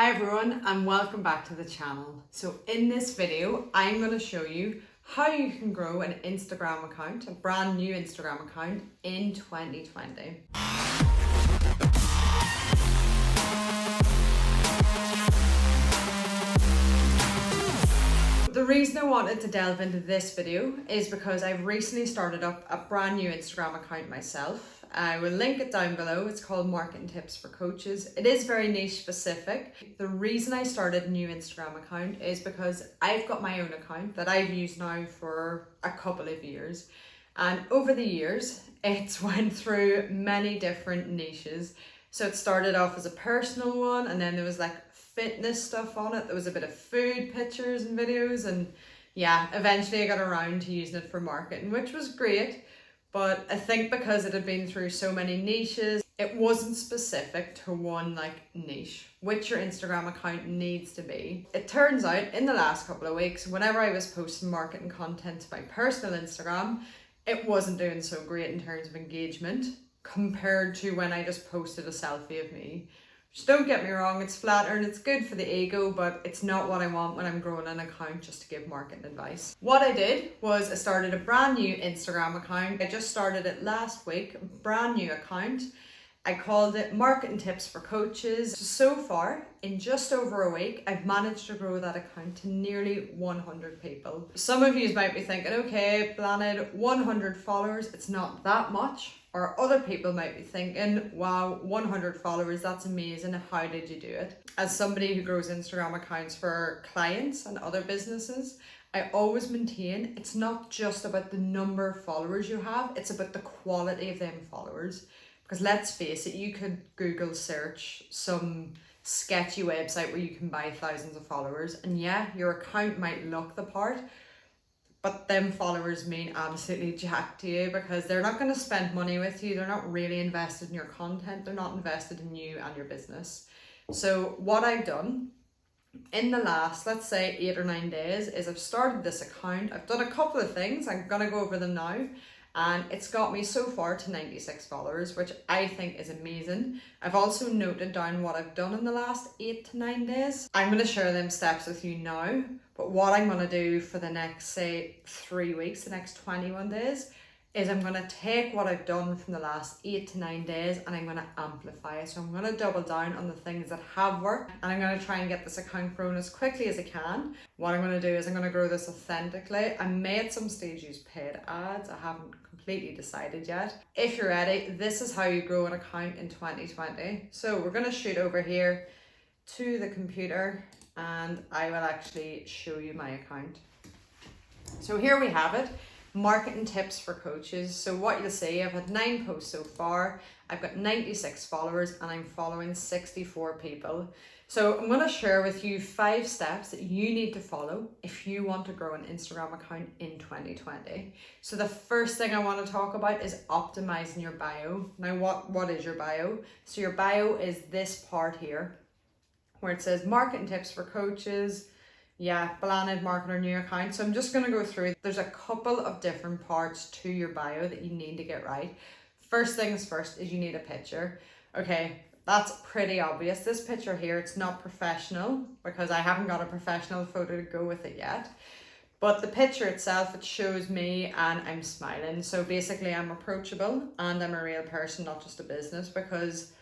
Hi everyone and welcome back to the channel. So in this video, I'm going to show you how you can grow an Instagram account, a brand new Instagram account in 2020. The reason I wanted to delve into this video is because I've recently started up a brand new Instagram account myself. I will link it down below. It's called Marketing Tips for Coaches. It is very niche specific. The reason I started a new Instagram account is because I've got my own account that I've used now for a couple of years. And over the years, it's went through many different niches. So it started off as a personal one, and then there was like fitness stuff on it. There was a bit of food pictures and videos, and yeah, eventually I got around to using it for marketing, which was great. But I think because it had been through so many niches, it wasn't specific to one niche, which your Instagram account needs to be. It turns out in the last couple of weeks, whenever I was posting marketing content to my personal Instagram, it wasn't doing so great in terms of engagement compared to when I just posted a selfie of me. Just don't get me wrong, it's flattering, it's good for the ego, but it's not what I want when I'm growing an account just to give marketing advice. What I did was I started a brand new Instagram account. I just started it last week, a brand new account. I called it Marketing Tips for Coaches. So far, in just over a week, I've managed to grow that account to nearly 100 people. Some of you might be thinking, okay, Blanid, 100 followers, it's not that much. Or other people might be thinking, wow, 100 followers, that's amazing. How did you do it? As somebody who grows Instagram accounts for clients and other businesses, I always maintain it's not just about the number of followers you have, it's about the quality of them followers. Because let's face it, you could Google search some sketchy website where you can buy thousands of followers, and yeah, your account might look the part, but them followers mean absolutely jack to you because they're not going to spend money with you. They're not really invested in your content. They're not invested in you and your business. So what I've done in the last, let's say 8 or 9 days, is I've started this account. I've done a couple of things. I'm going to go over them now. And it's got me so far to 96 followers, which I think is amazing. I've also noted down what I've done in the last 8 to 9 days. I'm going to share them steps with you now. But what I'm going to do for the next, say, 3 weeks, the next 21 days, is I'm going to take what I've done from the last 8 to 9 days and I'm going to amplify it. So I'm going to double down on the things that have worked, and I'm going to try and get this account grown as quickly as I can. What I'm going to do is I'm going to grow this authentically. I may at some stage use paid ads. I haven't completely decided yet. If you're ready, this is how you grow an account in 2020. So we're going to shoot over here to the computer and I will actually show you my account. So here we have it. Marketing Tips for Coaches. So what you'll see, I've had 9 posts so far. I've got 96 followers and I'm following 64 people. So I'm going to share with you 5 steps that you need to follow if you want to grow an Instagram account in 2020. So the first thing I want to talk about is optimizing your bio. Now what is your bio? So your bio is this part here where it says Marketing Tips for Coaches. Yeah, Blanid Marketer New Account. So I'm just going to go through. There's a couple of different parts to your bio that you need to get right. First things first is you need a picture. Okay, that's pretty obvious. This picture here, it's not professional because I haven't got a professional photo to go with it yet. But the picture itself, it shows me and I'm smiling. So basically I'm approachable and I'm a real person, not just a business, because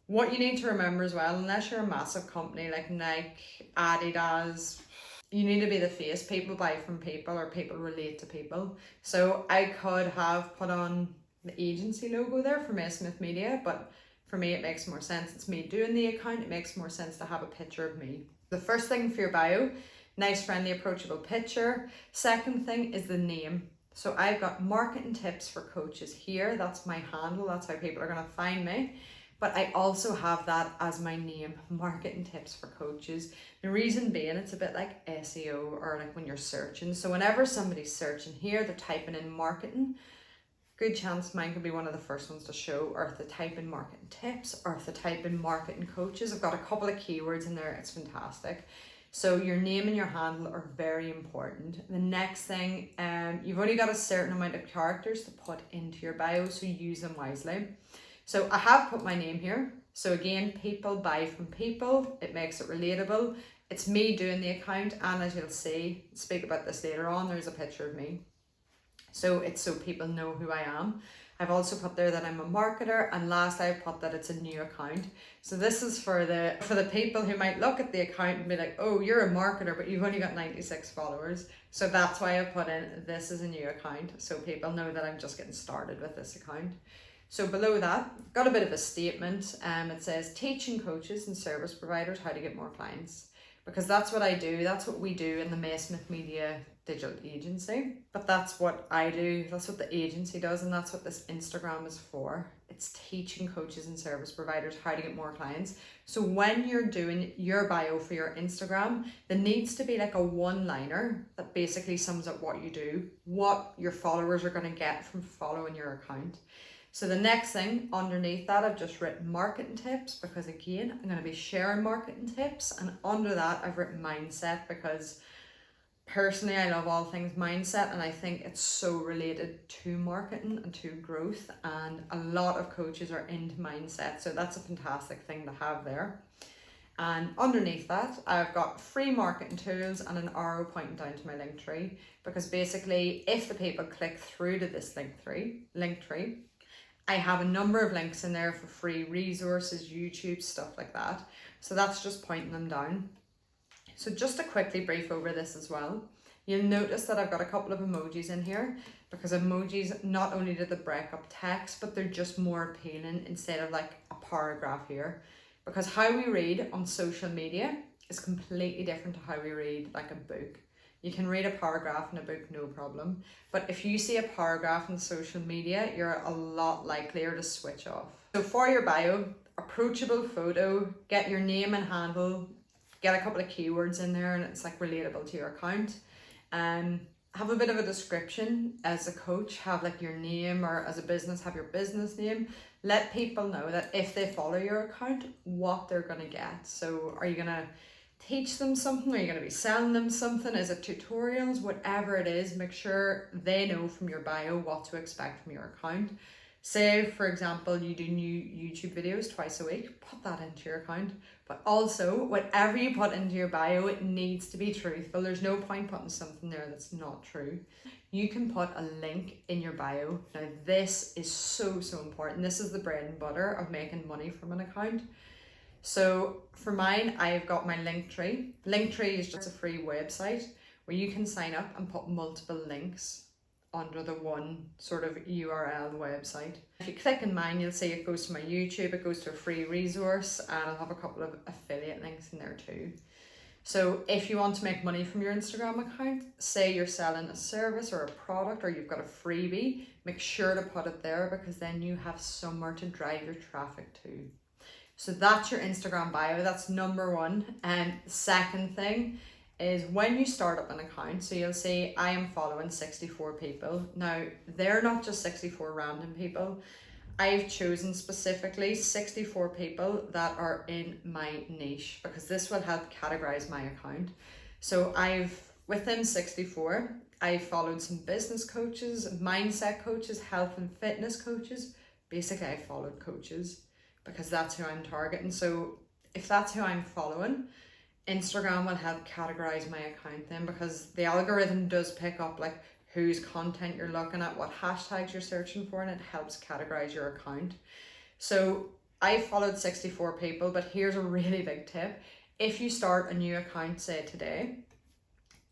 what you need to remember as well, unless you're a massive company like Nike, Adidas, you need to be the face. People buy from people or people relate to people. So I could have put on the agency logo there for May Smith Media, but for me it makes more sense. It's me doing the account. It makes more sense to have a picture of me. The first thing for your bio, nice, friendly, approachable picture. Second thing is the name. So I've got Marketing Tips for Coaches here. That's my handle. That's how people are going to find me. But I also have that as my name, Marketing Tips for Coaches. The reason being, it's a bit like SEO or like when you're searching. So whenever somebody's searching here, they're typing in marketing, good chance mine could be one of the first ones to show, or if they type in marketing tips, or if they type in marketing coaches. I've got a couple of keywords in there, it's fantastic. So your name and your handle are very important. The next thing, you've only got a certain amount of characters to put into your bio, so use them wisely. So I have put my name here. So again, people buy from people. It makes it relatable. It's me doing the account, and as you'll see, speak about this later on, there's a picture of me. So it's so people know who I am. I've also put there that I'm a marketer, and last I put that it's a new account. So this is for the people who might look at the account and be like, oh, you're a marketer, but you've only got 96 followers. So that's why I put in this is a new account, so people know that I'm just getting started with this account. So below that, got a bit of a statement. It says teaching coaches and service providers how to get more clients, because that's what I do. That's what we do in the Maysmith Media digital agency. But that's what I do. That's what the agency does, and that's what this Instagram is for. It's teaching coaches and service providers how to get more clients. So when you're doing your bio for your Instagram, there needs to be like a one-liner that basically sums up what you do, what your followers are going to get from following your account. So the next thing underneath that, I've just written marketing tips, because again, I'm going to be sharing marketing tips. And under that, I've written mindset, because personally, I love all things mindset, and I think it's so related to marketing and to growth. And a lot of coaches are into mindset. So that's a fantastic thing to have there. And underneath that, I've got free marketing tools and an arrow pointing down to my Linktree, because basically if the people click through to this Linktree, I have a number of links in there for free resources, YouTube, stuff like that. So that's just pointing them down. So just to quickly brief over this as well, you'll notice that I've got a couple of emojis in here, because emojis, not only do they break up text, but they're just more appealing instead of like a paragraph here. Because how we read on social media is completely different to how we read like a book. You can read a paragraph in a book, no problem. But if you see a paragraph in social media, you're a lot likelier to switch off. So for your bio, approachable photo, get your name and handle, get a couple of keywords in there, and it's like relatable to your account. Have a bit of a description as a coach, have like your name, or as a business, have your business name. Let people know that if they follow your account, what they're gonna get. So are you gonna teach them something? Are you going to be selling them something? Is it tutorials? Whatever it is, make sure they know from your bio what to expect from your account. Say, for example, you do new YouTube videos twice a week, put that into your account. But also, whatever you put into your bio, it needs to be truthful. There's no point putting something there that's not true. You can put a link in your bio. Now, this is so important. This is the bread and butter of making money from an account. So for mine, I've got my Linktree. Linktree is just a free website where you can sign up and put multiple links under the one sort of URL website. If you click on mine, you'll see it goes to my YouTube, it goes to a free resource, and I'll have a couple of affiliate links in there too. So if you want to make money from your Instagram account, say you're selling a service or a product, or you've got a freebie, make sure to put it there, because then you have somewhere to drive your traffic to. So that's your Instagram bio, that's number one. And the second thing is when you start up an account, so you'll see I am following 64 people. Now, they're not just 64 random people. I've chosen specifically 64 people that are in my niche, because this will help categorize my account. So within 64, I followed some business coaches, mindset coaches, health and fitness coaches. Basically, I followed coaches, because that's who I'm targeting. So if that's who I'm following, Instagram will help categorize my account then, because the algorithm does pick up like whose content you're looking at, what hashtags you're searching for, and it helps categorize your account. So I followed 64 people, but here's a really big tip. If you start a new account, say today,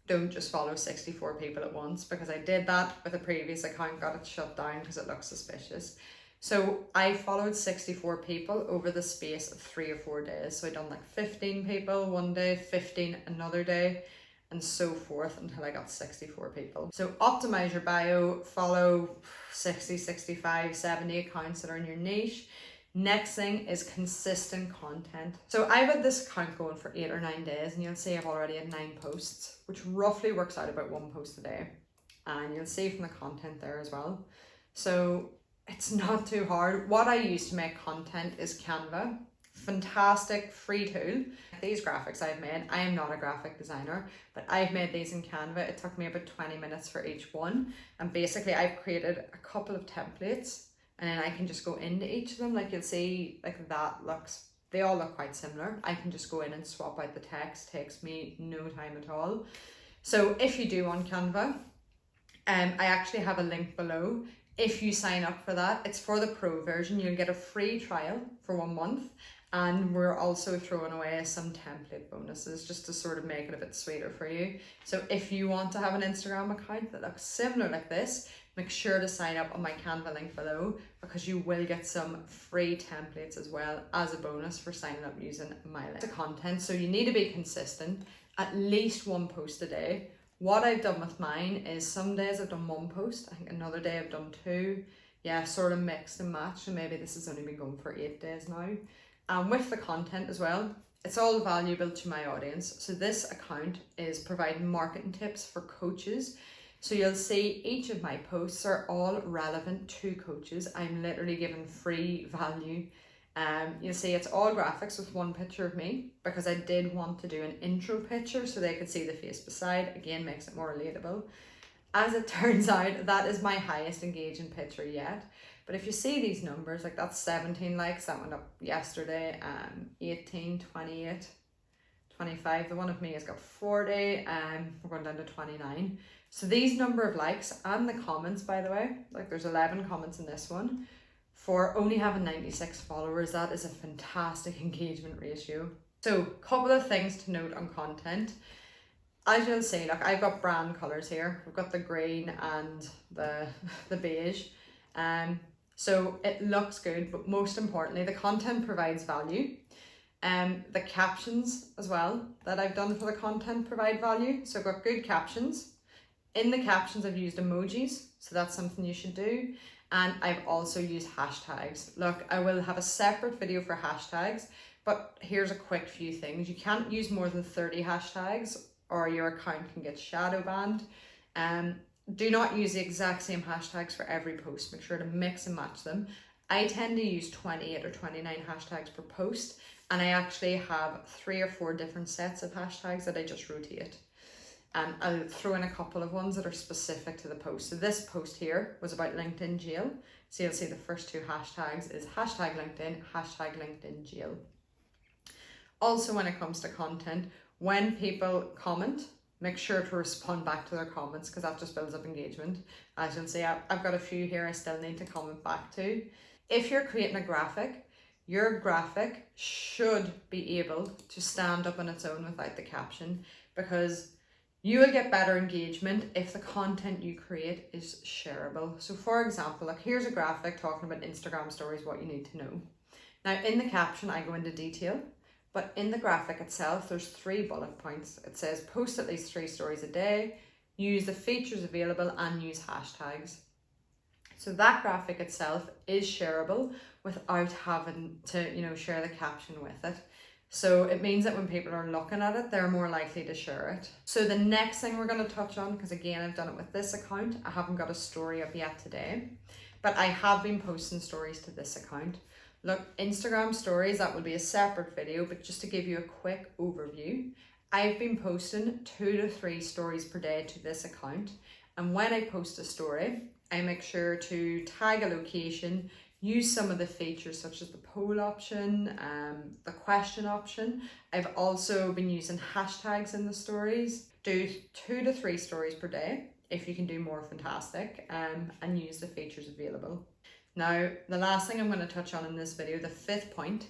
don't just follow 64 people at once, because I did that with a previous account, got it shut down because it looked suspicious. So I followed 64 people over the space of 3 or 4 days. So I done like 15 people one day, 15 another day, and so forth until I got 64 people. So optimize your bio, follow 60, 65, 70 accounts that are in your niche. Next thing is consistent content. So I've had this account going for 8 or 9 days, and you'll see I've already had 9 posts, which roughly works out about 1 post a day. And you'll see from the content there as well. So it's not too hard. What I use to make content is Canva. Fantastic free tool. These graphics I've made, I am not a graphic designer, but I've made these in Canva. It took me about 20 minutes for each one. And basically I've created a couple of templates and then I can just go into each of them. Like you'll see, like they all look quite similar. I can just go in and swap out the text, takes me no time at all. So if you do want Canva, I actually have a link below. If you sign up for that, it's for the pro version. You'll get a free trial for 1 month. And we're also throwing away some template bonuses just to sort of make it a bit sweeter for you. So if you want to have an Instagram account that looks similar like this, make sure to sign up on my Canva link below, because you will get some free templates as well as a bonus for signing up using my link. The content, so you need to be consistent, at least 1 post a day. What I've done with mine is some days I've done 1 post, I think another day I've done 2. Yeah, sort of mixed and matched, and maybe this has only been going for 8 days now. And with the content as well, it's all valuable to my audience. So this account is providing marketing tips for coaches. So you'll see each of my posts are all relevant to coaches. I'm literally giving free value. You'll see it's all graphics with 1 picture of me, because I did want to do an intro picture so they could see the face beside. Again, makes it more relatable. As it turns out, that is my highest engaging picture yet. But if you see these numbers, like that's 17 likes, that went up yesterday, 18, 28, 25. The one of me has got 40, we're going down to 29. So these number of likes and the comments, by the way, like there's 11 comments in this one, for only having 96 followers, that is a fantastic engagement ratio. So a couple of things to note on content. As you'll see, look, I've got brand colours here. We've got the green and the beige. So it looks good, but most importantly, the content provides value. The captions as well that I've done for the content provide value. So I've got good captions. In the captions, I've used emojis, so that's something you should do. And I've also used hashtags. Look, I will have a separate video for hashtags, but here's a quick few things. You can't use more than 30 hashtags or your account can get shadow banned. Do not use the exact same hashtags for every post. Make sure to mix and match them. I tend to use 28 or 29 hashtags per post, and I actually have 3 or 4 different sets of hashtags that I just rotate. And I'll throw in a couple of ones that are specific to the post. So this post here was about LinkedIn jail. So you'll see the first 2 hashtags is hashtag LinkedIn jail. Also, when it comes to content, when people comment, make sure to respond back to their comments, because that just builds up engagement. As you'll see, I've got a few here I still need to comment back to. If you're creating a graphic, your graphic should be able to stand up on its own without the caption, because you will get better engagement if the content you create is shareable. So for example, like here's a graphic talking about Instagram stories, what you need to know. Now in the caption, I go into detail. But in the graphic itself, there's 3 bullet points. It says post at least 3 stories a day, use the features available, and use hashtags. So that graphic itself is shareable without having to, share the caption with it. So it means that when people are looking at it, they're more likely to share it. So the next thing we're going to touch on, because again, I've done it with this account, I haven't got a story up yet today, but I have been posting stories to this account. Look, Instagram stories, that will be a separate video, but just to give you a quick overview, I've been posting 2 to 3 stories per day to this account. And when I post a story, I make sure to tag a location, use some of the features such as the poll option, the question option. I've also been using hashtags in the stories. Do 2 to 3 stories per day. If you can do more, fantastic, and use the features available. Now, the last thing I'm going to touch on in this video, the 5th point,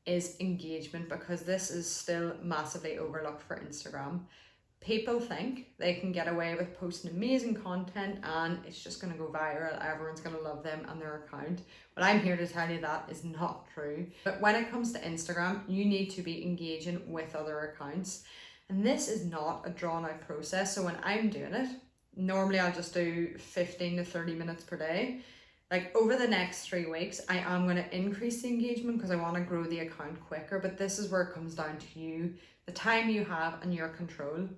is engagement, because this is still massively overlooked for Instagram. People think they can get away with posting amazing content and it's just going to go viral, everyone's going to love them and their account. But I'm here to tell you that is not true. But when it comes to Instagram, you need to be engaging with other accounts. And this is not a drawn out process. So when I'm doing it, normally I'll just do 15 to 30 minutes per day. Like over the next 3 weeks, I am going to increase the engagement because I want to grow the account quicker. But this is where it comes down to you, the time you have and your control.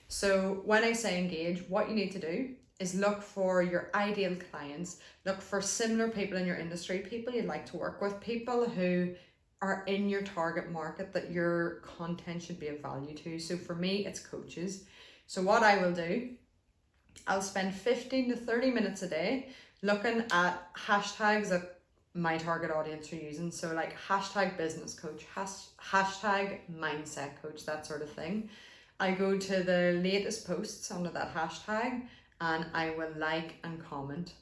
So when I say engage, what you need to do is look for your ideal clients, look for similar people in your industry, people you'd like to work with, people who are in your target market that your content should be of value to. So for me, it's coaches. So what I will do, I'll spend 15 to 30 minutes a day looking at hashtags that my target audience are using. So like hashtag business coach, hashtag mindset coach, that sort of thing. I go to the latest posts under that hashtag and I will like and comment.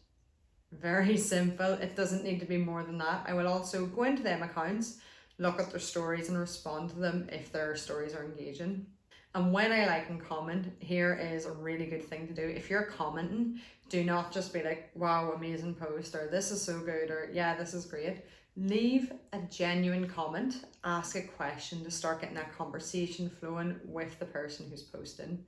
Very simple. It doesn't need to be more than that. I will also go into them accounts, look at their stories and respond to them if their stories are engaging. And when I like and comment, here is a really good thing to do. If you're commenting, do not just be like, wow, amazing post, or this is so good, or yeah, this is great. Leave a genuine comment, ask a question to start getting that conversation flowing with the person who's posting.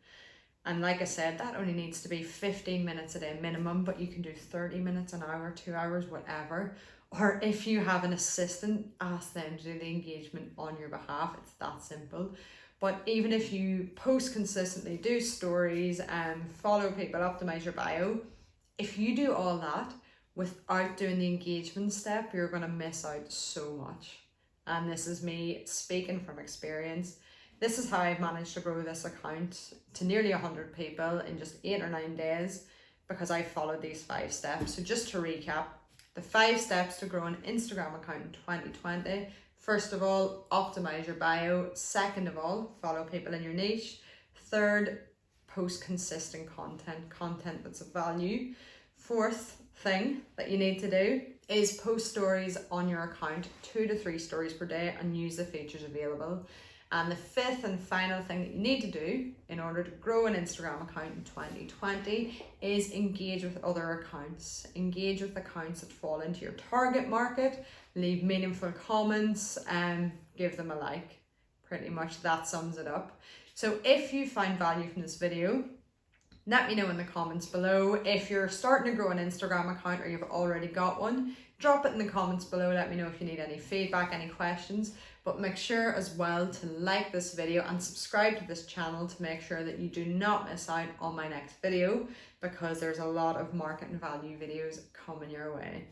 And like I said, that only needs to be 15 minutes a day minimum, but you can do 30 minutes, an hour, 2 hours, whatever. Or if you have an assistant, ask them to do the engagement on your behalf. It's that simple. But even if you post consistently, do stories, and follow people, optimize your bio, if you do all that without doing the engagement step, you're going to miss out so much. And this is me speaking from experience. This is how I've managed to grow this account to nearly 100 people in just 8 or 9 days, because I followed these 5 steps. So just to recap, the 5 steps to grow an Instagram account in 2020. First of all, optimize your bio. Second of all, follow people in your niche. Third, post consistent content that's of value. Fourth thing that you need to do is post stories on your account, 2 to 3 stories per day, and use the features available. And the fifth and final thing that you need to do in order to grow an Instagram account in 2020 is engage with other accounts. Engage with accounts that fall into your target market, leave meaningful comments, and give them a like. Pretty much that sums it up. So if you find value from this video, let me know in the comments below. If you're starting to grow an Instagram account or you've already got one, drop it in the comments below. Let me know if you need any feedback, any questions. But make sure as well to like this video and subscribe to this channel to make sure that you do not miss out on my next video, because there's a lot of market and value videos coming your way.